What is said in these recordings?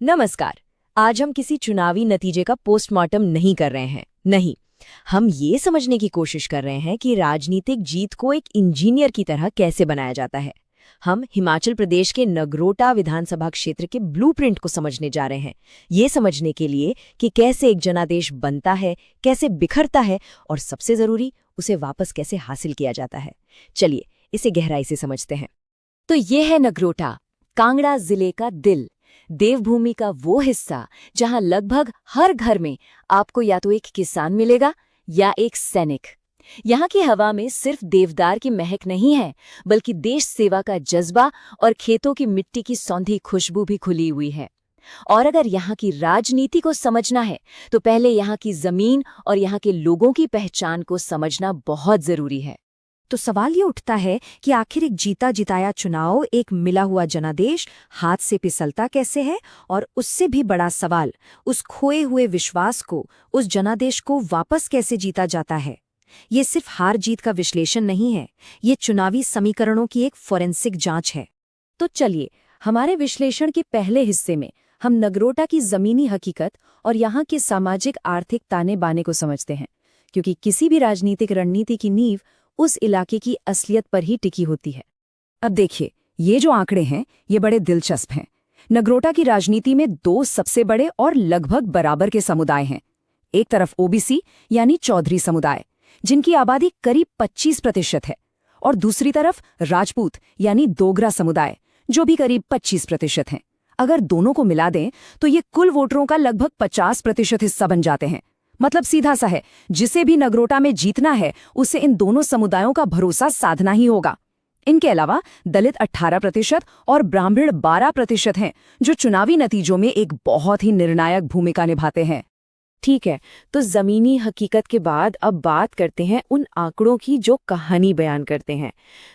नमस्कार। आज हम किसी चुनावी नतीजे का पोस्टमार्टम नहीं कर रहे हैं। नहीं, हम ये समझने की कोशिश कर रहे हैं कि राजनीतिक जीत को एक इंजीनियर की तरह कैसे बनाया जाता है। हम हिमाचल प्रदेश के नगरोटा विधानसभा क्षेत्र के ब्लूप्रिंट को समझने जा रहे हैं, ये समझने के लिए कि कैसे एक जनादेश बनता है, कैसे बिखरता है और सबसे जरूरी, उसे वापस कैसे हासिल किया जाता है। चलिए इसे गहराई से समझते हैं। तो ये है नगरोटा, कांगड़ा जिले का दिल, देवभूमि का वो हिस्सा जहां लगभग हर घर में आपको या तो एक किसान मिलेगा या एक सैनिक। यहाँ की हवा में सिर्फ देवदार की महक नहीं है, बल्कि देश सेवा का जज्बा और खेतों की मिट्टी की सौंधी खुशबू भी खुली हुई है। और अगर यहाँ की राजनीति को समझना है तो पहले यहाँ की जमीन और यहाँ के लोगों की पहचान को समझना बहुत जरूरी है। तो सवाल ये उठता है कि आखिर एक जीता जिताया चुनाव, एक मिला हुआ जनादेश हाथ से फिसलता कैसे है, और उससे भी बड़ा सवाल, उस खोए हुए विश्वास को, उस जनादेश को वापस कैसे जीता जाता है। ये सिर्फ हार जीत का विश्लेषण नहीं है, ये चुनावी समीकरणों की एक फोरेंसिक जांच है। तो चलिए, हमारे विश्लेषण के पहले हिस्से में हम नगरोटा की जमीनी हकीकत और यहाँ के सामाजिक आर्थिक ताने बाने को समझते हैं, क्योंकि किसी भी राजनीतिक रणनीति की नींव उस इलाके की असलियत पर ही टिकी होती है। अब देखिए, ये जो आंकड़े हैं ये बड़े दिलचस्प हैं। नगरोटा की राजनीति में दो सबसे बड़े और लगभग बराबर के समुदाय हैं। एक तरफ ओबीसी यानी चौधरी समुदाय, जिनकी आबादी करीब 25% है, और दूसरी तरफ राजपूत यानी डोगरा समुदाय, जो भी करीब 25% हैं। अगर दोनों को मिला दें तो ये कुल वोटरों का लगभग 50% हिस्सा बन जाते हैं। मतलब सीधा सा है, जिसे भी नगरोटा में जीतना है उसे इन दोनों समुदायों का भरोसा साधना ही होगा। इनके अलावा दलित 18% और ब्राह्मण 12% हैं, जो चुनावी नतीजों में एक बहुत ही निर्णायक भूमिका निभाते हैं। ठीक है, तो जमीनी हकीकत के बाद अब बात करते हैं उन आंकड़ों की जो कहानी बयान करते हैं।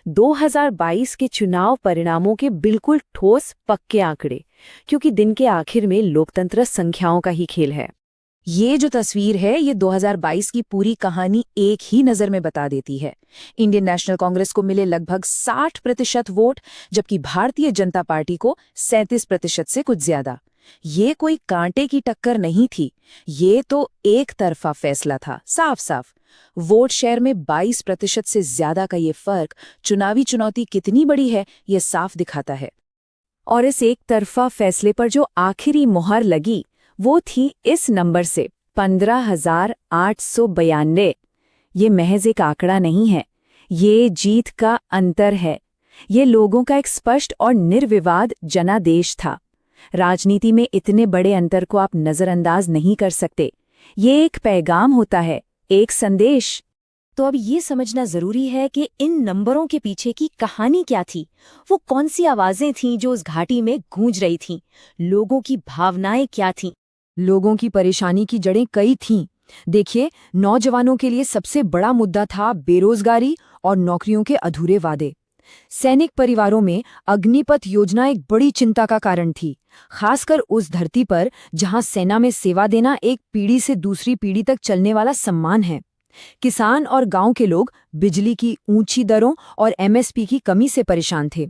2022 के चुनाव परिणामों के बिल्कुल ठोस पक्के आंकड़े, क्योंकि दिन के आखिर में लोकतंत्र संख्याओं का ही खेल है। ये जो तस्वीर है ये 2022 की पूरी कहानी एक ही नज़र में बता देती है। इंडियन नेशनल कांग्रेस को मिले लगभग 60% वोट, जबकि भारतीय जनता पार्टी को 37% से कुछ ज्यादा। ये कोई कांटे की टक्कर नहीं थी, ये तो एक तरफा फैसला था, साफ साफ। वोट शेयर में 22% से ज्यादा का ये फर्क चुनावी चुनौती कितनी बड़ी है ये साफ दिखाता है। और इस एक तरफा फैसले पर जो आखिरी मुहर लगी वो थी इस नंबर से, 15,892। ये महज एक आंकड़ा नहीं है, ये जीत का अंतर है। ये लोगों का एक स्पष्ट और निर्विवाद जनादेश था। राजनीति में इतने बड़े अंतर को आप नजरअंदाज नहीं कर सकते। ये एक पैगाम होता है, एक संदेश। तो अब ये समझना जरूरी है कि इन नंबरों के पीछे की कहानी क्या थी। वो कौन सी आवाजें थीं जो उस घाटी में गूंज रही थीं, लोगों की भावनाएं क्या थीं। लोगों की परेशानी की जड़ें कई थीं। देखिए, नौजवानों के लिए सबसे बड़ा मुद्दा था बेरोजगारी और नौकरियों के अधूरे वादे। सैनिक परिवारों में अग्निपथ योजना एक बड़ी चिंता का कारण थी, खासकर उस धरती पर जहां सेना में सेवा देना एक पीढ़ी से दूसरी पीढ़ी तक चलने वाला सम्मान है। किसान और गांव के लोग बिजली की ऊंची दरों और एमएसपी की कमी से परेशान थे।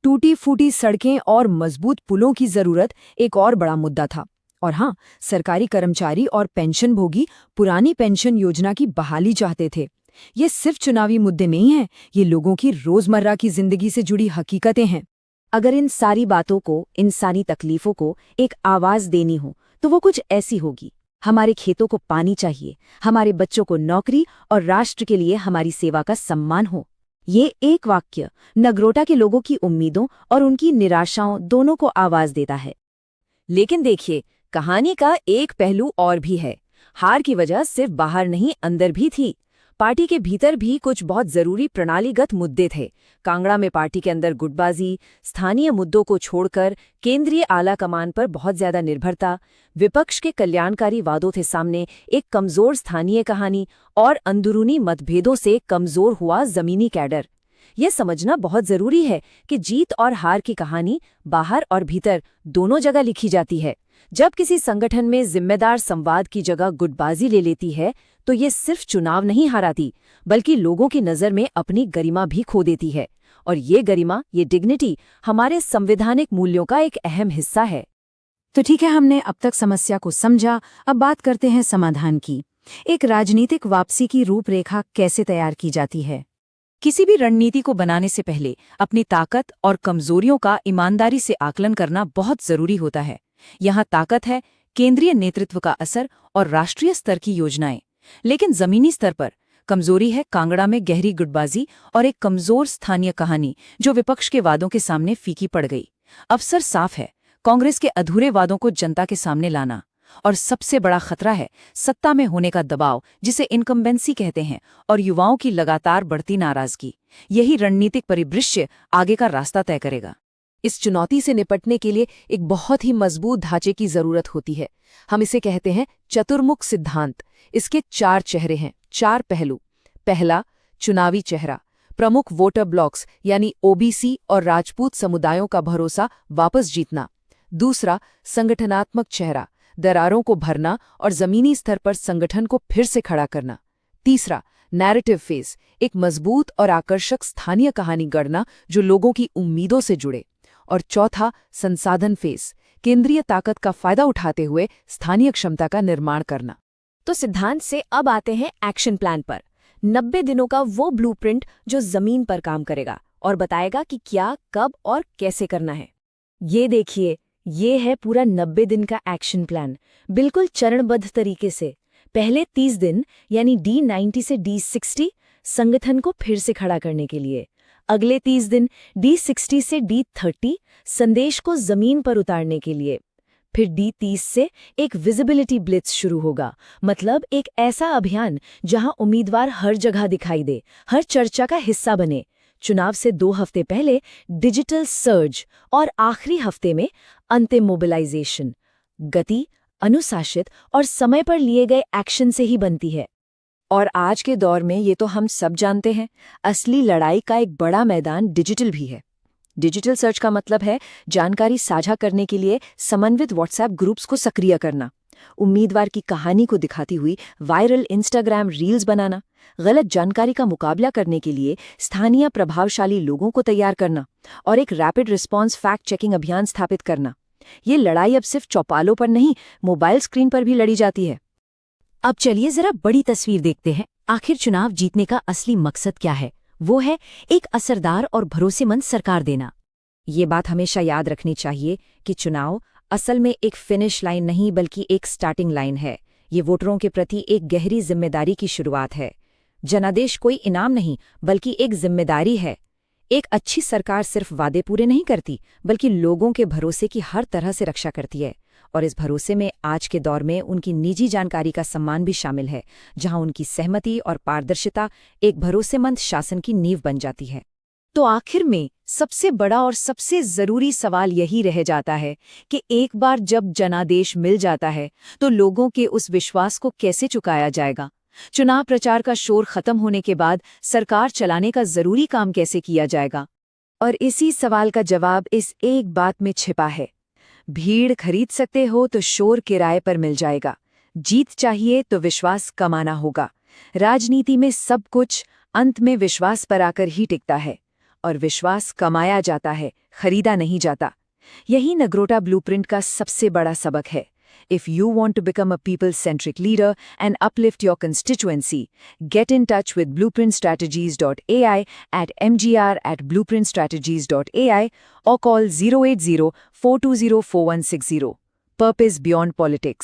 टूटी फूटी सड़कें और मजबूत पुलों की जरूरत एक और बड़ा मुद्दा था। और हाँ, सरकारी कर्मचारी और पेंशनभोगी पुरानी पेंशन योजना की बहाली चाहते थे। ये सिर्फ चुनावी मुद्दे नहीं हैं, ये लोगों की रोजमर्रा की जिंदगी से जुड़ी हकीकतें हैं। अगर इन सारी बातों को, इन सारी तकलीफों को एक आवाज देनी हो तो वो कुछ ऐसी होगी। हमारे खेतों को पानी चाहिए, हमारे बच्चों को नौकरी और राष्ट्र के लिए हमारी सेवा का सम्मान हो। ये एक वाक्य नगरोटा के लोगों की उम्मीदों और उनकी निराशाओं दोनों को आवाज देता है। लेकिन देखिए, कहानी का एक पहलू और भी है। हार की वजह सिर्फ बाहर नहीं, अंदर भी थी। पार्टी के भीतर भी कुछ बहुत जरूरी प्रणालीगत मुद्दे थे। कांगड़ा में पार्टी के अंदर गुटबाजी, स्थानीय मुद्दों को छोड़कर केंद्रीय आला कमान पर बहुत ज्यादा निर्भरता, विपक्ष के कल्याणकारी वादों थे सामने, एक कमजोर स्थानीय कहानी और अंदरूनी मतभेदों से कमजोर हुआ जमीनी कैडर। यह समझना बहुत जरूरी है कि जीत और हार की कहानी बाहर और भीतर दोनों जगह लिखी जाती है। जब किसी संगठन में जिम्मेदार संवाद की जगह गुटबाजी ले लेती है तो ये सिर्फ चुनाव नहीं हराती, बल्कि लोगों की नज़र में अपनी गरिमा भी खो देती है। और ये गरिमा, ये डिग्निटी हमारे संवैधानिक मूल्यों का एक अहम हिस्सा है। तो ठीक है, हमने अब तक समस्या को समझा, अब बात करते हैं समाधान की। एक राजनीतिक वापसी की रूपरेखा कैसे तैयार की जाती है? किसी भी रणनीति को बनाने से पहले अपनी ताकत और कमजोरियों का ईमानदारी से आकलन करना बहुत जरूरी होता है। यहाँ ताकत है केंद्रीय नेतृत्व का असर और राष्ट्रीय स्तर की योजनाएं, लेकिन जमीनी स्तर पर कमजोरी है कांगड़ा में गहरी गुटबाजी और एक कमजोर स्थानीय कहानी जो विपक्ष के वादों के सामने फीकी पड़ गई। अवसर साफ है, कांग्रेस के अधूरे वादों को जनता के सामने लाना। और सबसे बड़ा खतरा है सत्ता में होने का दबाव, जिसे इनकम्बेंसी कहते हैं, और युवाओं की लगातार बढ़ती नाराजगी। यही रणनीतिक परिदृश्य आगे का रास्ता तय करेगा। इस चुनौती से निपटने के लिए एक बहुत ही मजबूत ढांचे की जरूरत होती है। हम इसे कहते हैं चतुर्मुख सिद्धांत। इसके 4 चेहरे हैं, 4 पहलू। पहला, चुनावी चेहरा। प्रमुख वोटर ब्लॉक्स यानी ओबीसी और राजपूत समुदायों का भरोसा वापस जीतना। दूसरा, संगठनात्मक चेहरा। दरारों को भरना और जमीनी स्तर पर संगठन को फिर से खड़ा करना। तीसरा, नैरेटिव फेज। एक मजबूत और आकर्षक स्थानीय कहानी गढ़ना जो लोगों की उम्मीदों से जुड़े। और चौथा, संसाधन फेज। केंद्रीय ताकत का फायदा उठाते हुए स्थानीय क्षमता का निर्माण करना। तो सिद्धांत से अब आते हैं एक्शन प्लान पर। 90 दिनों का वो ब्लूप्रिंट जो जमीन पर काम करेगा और बताएगा कि क्या, कब और कैसे करना है। ये देखिए, ये है पूरा 90 दिन का एक्शन प्लान, बिल्कुल चरणबद्ध तरीके से। पहले 30 दिन यानी D90 से D60 संगठन को फिर से खड़ा करने के लिए। अगले 30 दिन D60 से D30 संदेश को जमीन पर उतारने के लिए। फिर D30 से एक विजिबिलिटी ब्लिट्स शुरू होगा, मतलब एक ऐसा अभियान जहां उम्मीदवार हर जगह दिखाई दे, हर चर्चा का हिस्सा बने। चुनाव से 2 हफ्ते पहले डिजिटल सर्ज और आखिरी हफ्ते में अंतिम मोबिलाइजेशन। गति अनुशासित और समय पर लिए गए एक्शन से ही बनती है। और आज के दौर में ये तो हम सब जानते हैं, असली लड़ाई का एक बड़ा मैदान डिजिटल भी है। डिजिटल सर्च का मतलब है जानकारी साझा करने के लिए समन्वित व्हाट्सएप ग्रुप्स को सक्रिय करना, उम्मीदवार की कहानी को दिखाती हुई वायरल इंस्टाग्राम रील्स बनाना, गलत जानकारी का मुकाबला करने के लिए स्थानीय प्रभावशाली लोगों को तैयार करना और एक रैपिड रिस्पॉन्स फैक्ट चेकिंग अभियान स्थापित करना। ये लड़ाई अब सिर्फ चौपालों पर नहीं, मोबाइल स्क्रीन पर भी लड़ी जाती है। अब चलिए जरा बड़ी तस्वीर देखते हैं। आखिर चुनाव जीतने का असली मकसद क्या है? वो है एक असरदार और भरोसेमंद सरकार देना। ये बात हमेशा याद रखनी चाहिए कि चुनाव असल में एक फिनिश लाइन नहीं बल्कि एक स्टार्टिंग लाइन है। ये वोटरों के प्रति एक गहरी जिम्मेदारी की शुरुआत है। जनादेश कोई इनाम नहीं बल्कि एक जिम्मेदारी है। एक अच्छी सरकार सिर्फ वादे पूरे नहीं करती बल्कि लोगों के भरोसे की हर तरह से रक्षा करती है। और इस भरोसे में आज के दौर में उनकी निजी जानकारी का सम्मान भी शामिल है, जहां उनकी सहमति और पारदर्शिता एक भरोसेमंद शासन की नींव बन जाती है। तो आखिर में सबसे बड़ा और सबसे जरूरी सवाल यही रह जाता है कि एक बार जब जनादेश मिल जाता है तो लोगों के उस विश्वास को कैसे चुकाया जाएगा? चुनाव प्रचार का शोर खत्म होने के बाद सरकार चलाने का जरूरी काम कैसे किया जाएगा? और इसी सवाल का जवाब इस एक बात में छिपा है। भीड़ खरीद सकते हो तो शोर किराए पर मिल जाएगा। जीत चाहिए तो विश्वास कमाना होगा। राजनीति में सब कुछ अंत में विश्वास पर आकर ही टिकता है, और विश्वास कमाया जाता है, खरीदा नहीं जाता। यही नगरोटा ब्लूप्रिंट का सबसे बड़ा सबक है। If you want to become a people-centric leader and uplift your constituency, get in touch with blueprintstrategies.ai at mgr@blueprintstrategies.ai or call 080-420-4160. Purpose beyond politics.